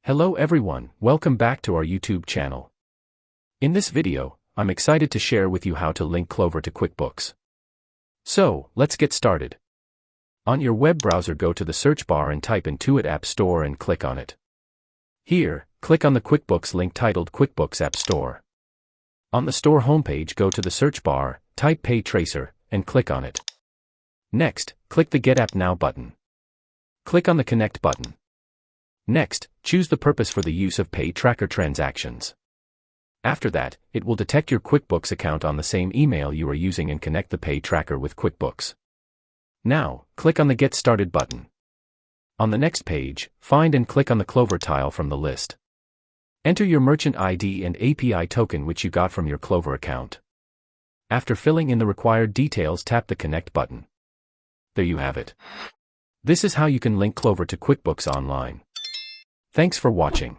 Hello everyone, welcome back to our YouTube channel. In this video, I'm excited to share with you how to link Clover to QuickBooks. So, let's get started. On your web browser, go to the search bar and type Intuit App Store and click on it. Here, click on the QuickBooks link titled QuickBooks App Store. On the store homepage, go to the search bar, type Pay Tracer, and click on it. Next, click the Get App Now button. Click on the Connect button. Next, choose the purpose for the use of Pay Tracker transactions. After that, it will detect your QuickBooks account on the same email you are using and connect the Pay Tracker with QuickBooks. Now, click on the Get Started button. On the next page, find and click on the Clover tile from the list. Enter your merchant ID and API token which you got from your Clover account. After filling in the required details, tap the Connect button. There you have it. This is how you can link Clover to QuickBooks online. Thanks for watching.